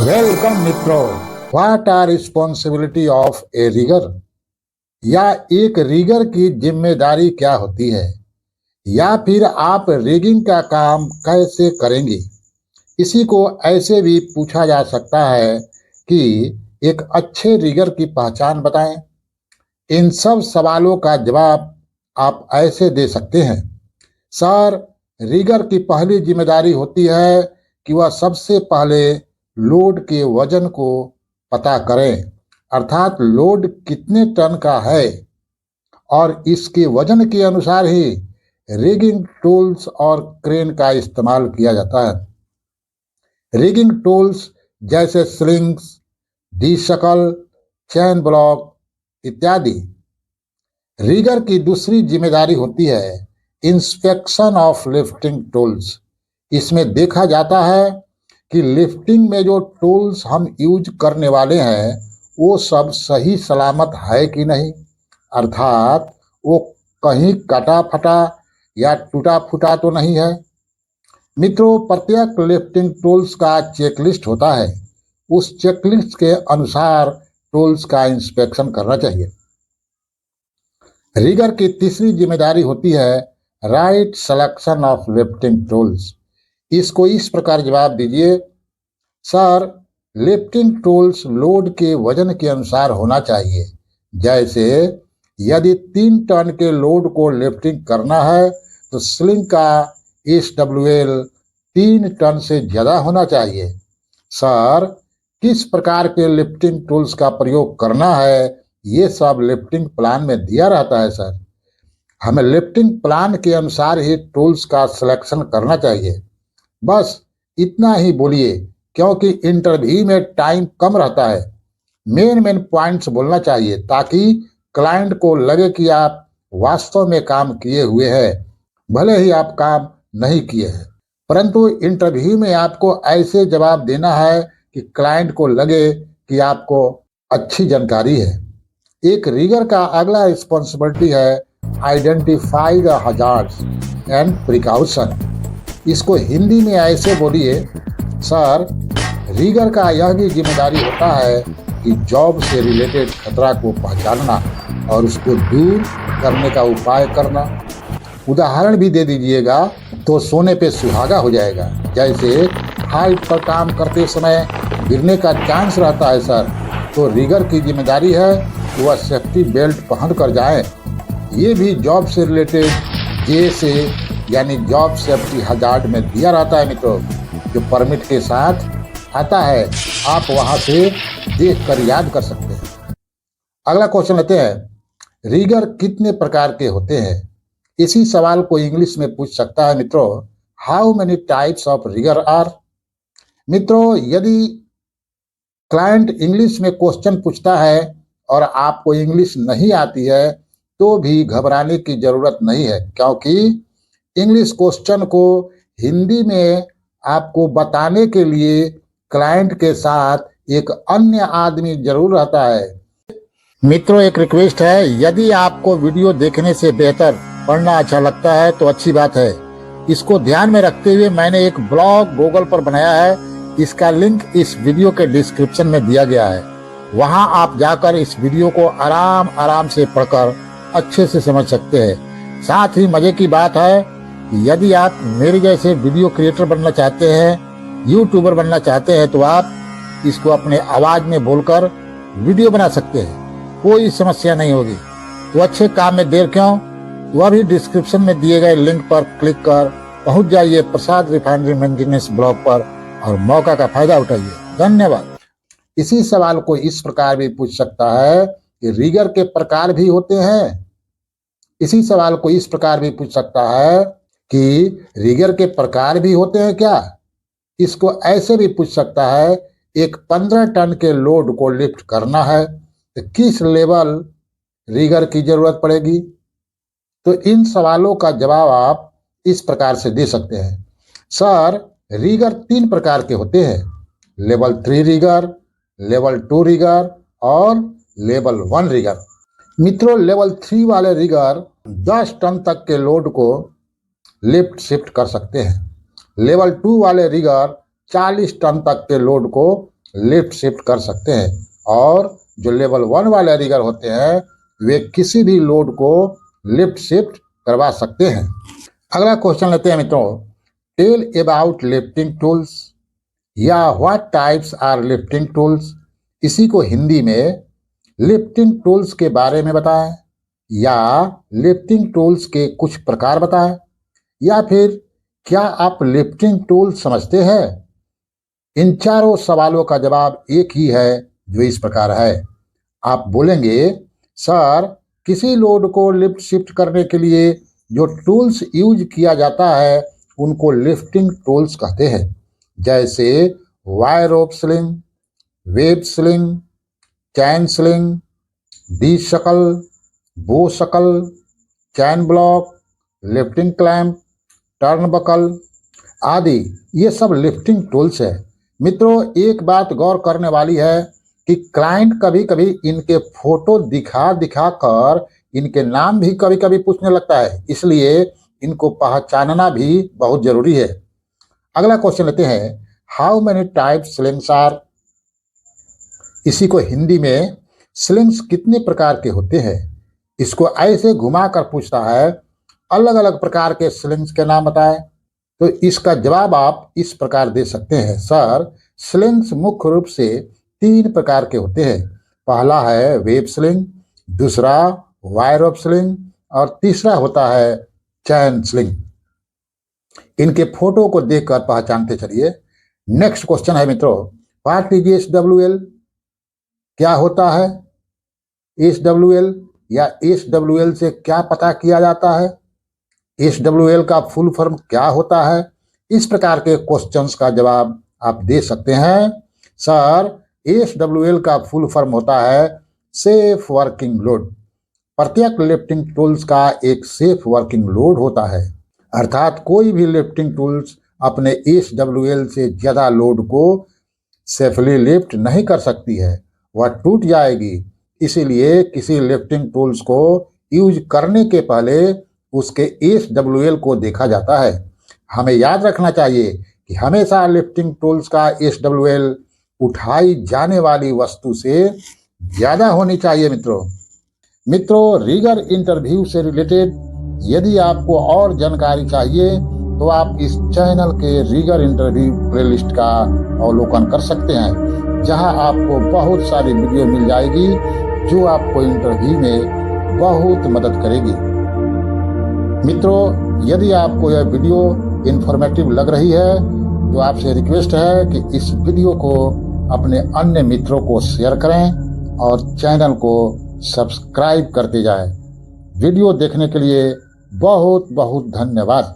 Welcome मित्रों। What are responsibility of a rigger, या एक रिगर की जिम्मेदारी क्या होती है, या फिर आप रिगिंग का काम कैसे करेंगे। इसी को ऐसे भी पूछा जा सकता है कि एक अच्छे रिगर की पहचान बताएं। इन सब सवालों का जवाब आप ऐसे दे सकते हैं। सर, रिगर की पहली जिम्मेदारी होती है कि वह सबसे पहले लोड के वजन को पता करें, अर्थात लोड कितने टन का है, और इसके वजन के अनुसार ही रिगिंग टूल्स और क्रेन का इस्तेमाल किया जाता है। रिगिंग टूल्स जैसे स्लिंग्स, डी शकल, चैन ब्लॉक इत्यादि। रिगर की दूसरी जिम्मेदारी होती है इंस्पेक्शन ऑफ लिफ्टिंग टूल्स। इसमें देखा जाता है कि लिफ्टिंग में जो टूल्स हम यूज करने वाले हैं वो सब सही सलामत है कि नहीं, अर्थात वो कहीं कटा फटा या टूटा फूटा तो नहीं है। मित्रों, प्रत्येक लिफ्टिंग टूल्स का चेकलिस्ट होता है। उस चेकलिस्ट के अनुसार टूल्स का इंस्पेक्शन करना चाहिए। रिगर की तीसरी जिम्मेदारी होती है right selection of lifting tools. इसको इस प्रकार जवाब दीजिए। सर, लिफ्टिंग टूल्स लोड के वजन के अनुसार होना चाहिए। जैसे यदि 3 टन के लोड को लिफ्टिंग करना है तो स्लिंग का SWL 3 टन से ज्यादा होना चाहिए। सर, किस प्रकार के लिफ्टिंग टूल्स का प्रयोग करना है ये सब लिफ्टिंग प्लान में दिया रहता है। सर, हमें लिफ्टिंग प्लान के अनुसार ही टूल्स का सिलेक्शन करना चाहिए। बस इतना ही बोलिए, क्योंकि इंटरव्यू में टाइम कम रहता है। मेन पॉइंट्स बोलना चाहिए ताकि क्लाइंट को लगे कि आप वास्तव में काम किए हुए हैं, भले ही आप काम नहीं किए हैं, परंतु इंटरव्यू में आपको ऐसे जवाब देना है कि क्लाइंट को लगे कि आपको अच्छी जानकारी है। एक रिगर का अगला रिस्पॉन्सिबिलिटी है identify the hazards and precaution. इसको हिंदी में ऐसे बोलिए। सर, रिगर का यह भी जिम्मेदारी होता है कि जॉब से रिलेटेड खतरा को पहचानना और उसको दूर करने का उपाय करना। उदाहरण भी दे दीजिएगा तो सोने पे सुहागा हो जाएगा। जैसे हाइट पर काम करते समय गिरने का चांस रहता है सर, तो रिगर की जिम्मेदारी है कि वह सेफ्टी बेल्ट पहन कर जाए। ये भी जॉब से रिलेटेड JSA यानी जॉब सेफ्टी हजार्ड में दिया रहता है मित्रों, जो परमिट के साथ आता है। आप वहां से देख कर याद कर सकते हैं। अगला क्वेश्चन लेते हैं, रिगर कितने प्रकार के होते हैं। इसी सवाल को इंग्लिश में पूछ सकता है मित्रों, how many types of rigger are. मित्रों, यदि क्लाइंट इंग्लिश में क्वेश्चन पूछता है और आपको इंग्लिश नहीं आती है तो भी घबराने की जरूरत नहीं है, क्योंकि इंग्लिश क्वेश्चन को हिंदी में आपको बताने के लिए क्लाइंट के साथ एक अन्य आदमी जरूर रहता है। मित्रों, एक रिक्वेस्ट है, यदि आपको वीडियो देखने से बेहतर पढ़ना अच्छा लगता है तो अच्छी बात है। इसको ध्यान में रखते हुए मैंने एक ब्लॉग गूगल पर बनाया है। इसका लिंक इस वीडियो के डिस्क्रिप्शन में दिया गया है। वहां आप जाकर इस वीडियो को आराम आराम से पढ़कर अच्छे से समझ सकते हैं। साथ ही मजे की बात है, यदि आप मेरे जैसे वीडियो क्रिएटर बनना चाहते हैं, यूट्यूबर बनना चाहते हैं, तो आप इसको अपने आवाज में बोलकर वीडियो बना सकते हैं, कोई समस्या नहीं होगी। तो अच्छे काम में देर क्यों, वह भी डिस्क्रिप्शन में दिए गए लिंक पर क्लिक कर पहुंच जाइए प्रसाद रिफाइनरी मेंटेनेंस ब्लॉग पर और मौका का फायदा उठाइए। धन्यवाद। इसी सवाल को इस प्रकार भी पूछ सकता है कि रिगर के प्रकार भी होते हैं। इसी सवाल को इस प्रकार भी पूछ सकता है कि रिगर के प्रकार भी होते हैं क्या। इसको ऐसे भी पूछ सकता है, एक 15 टन के लोड को लिफ्ट करना है तो किस लेवल रिगर की जरूरत पड़ेगी। तो इन सवालों का जवाब आप इस प्रकार से दे सकते हैं। सर, रिगर 3 प्रकार के होते हैं, लेवल 3 रिगर, लेवल 2 रिगर और लेवल 1 रिगर। मित्रों, लेवल 3 वाले रिगर 10 टन तक के लोड को लिफ्ट शिफ्ट कर सकते हैं। लेवल 2 वाले रिगर 40 टन तक के लोड को लिफ्ट शिफ्ट कर सकते हैं, और जो लेवल 1 वाले रिगर होते हैं वे किसी भी लोड को लिफ्ट शिफ्ट करवा सकते हैं। अगला क्वेश्चन लेते हैं मित्रों, टेल अबाउट लिफ्टिंग टूल्स या what types are lifting tools. इसी को हिंदी में लिफ्टिंग टूल्स के बारे में बताएं, या लिफ्टिंग टूल्स के कुछ प्रकार बताएं, या फिर क्या आप लिफ्टिंग टूल समझते हैं। इन चारों सवालों का जवाब एक ही है, जो इस प्रकार है। आप बोलेंगे, सर किसी लोड को लिफ्ट शिफ्ट करने के लिए जो टूल्स यूज किया जाता है उनको लिफ्टिंग टूल्स कहते हैं, जैसे wire rope sling, web sling, chain sling, D shackle, bow shackle, chain block, lifting clamp, turnbuckle आदि, ये सब लिफ्टिंग टूल्स है। मित्रों, एक बात गौर करने वाली है कि क्लाइंट कभी कभी इनके फोटो दिखा दिखा कर इनके नाम भी कभी कभी पूछने लगता है, इसलिए इनको पहचानना भी बहुत जरूरी है। अगला क्वेश्चन लेते हैं, how many types slings are. इसी को हिंदी में स्लिंग्स कितने प्रकार के होते हैं। इसको ऐसे घुमा कर पूछता है, अलग अलग प्रकार के स्लिंग्स के नाम बताएं। तो इसका जवाब आप इस प्रकार दे सकते हैं, सर स्लिंग्स मुख्य रूप से 3 प्रकार के होते हैं। पहला है वेब स्लिंग, दूसरा वायर रोप स्लिंग, और तीसरा होता है चैन स्लिंग। इनके फोटो को देखकर पहचानते चलिए। नेक्स्ट क्वेश्चन है मित्रों, व्हाट इज एसडब्ल्यूएल। क्या होता है एसडब्ल्यूएल, या एसडब्ल्यूएल से क्या पता किया जाता है, एसडब्ल्यूएल का फुल फॉर्म क्या होता है। इस प्रकार के क्वेश्चंस का जवाब आप दे सकते हैं। सर एसडब्ल्यूएल का फुल फॉर्म होता है सेफ वर्किंग लोड। प्रत्येक लिफ्टिंग टूल्स का एक सेफ वर्किंग लोड होता है, अर्थात कोई भी लिफ्टिंग टूल्स अपने एसडब्ल्यूएल से ज़्यादा लोड को सेफली लिफ्ट नहीं कर सकती है, वह टूट जाएगी। इसीलिए किसी लिफ्टिंग टूल्स को यूज करने के पहले उसके एसडब्ल्यूएल को देखा जाता है। हमें याद रखना चाहिए कि हमेशा लिफ्टिंग टूल्स का एसडब्ल्यूएल उठाई जाने वाली वस्तु से ज़्यादा होनी चाहिए। मित्रों, रिगर इंटरव्यू से रिलेटेड यदि आपको और जानकारी चाहिए तो आप इस चैनल के रिगर इंटरव्यू प्लेलिस्ट का अवलोकन कर सकते हैं, जहां आपको बहुत सारी वीडियो मिल जाएगी जो आपको इंटरव्यू में बहुत मदद करेगी। मित्रों, यदि आपको यह वीडियो इन्फॉर्मेटिव लग रही है तो आपसे रिक्वेस्ट है कि इस वीडियो को अपने अन्य मित्रों को शेयर करें और चैनल को सब्सक्राइब करते जाएं। वीडियो देखने के लिए बहुत बहुत धन्यवाद।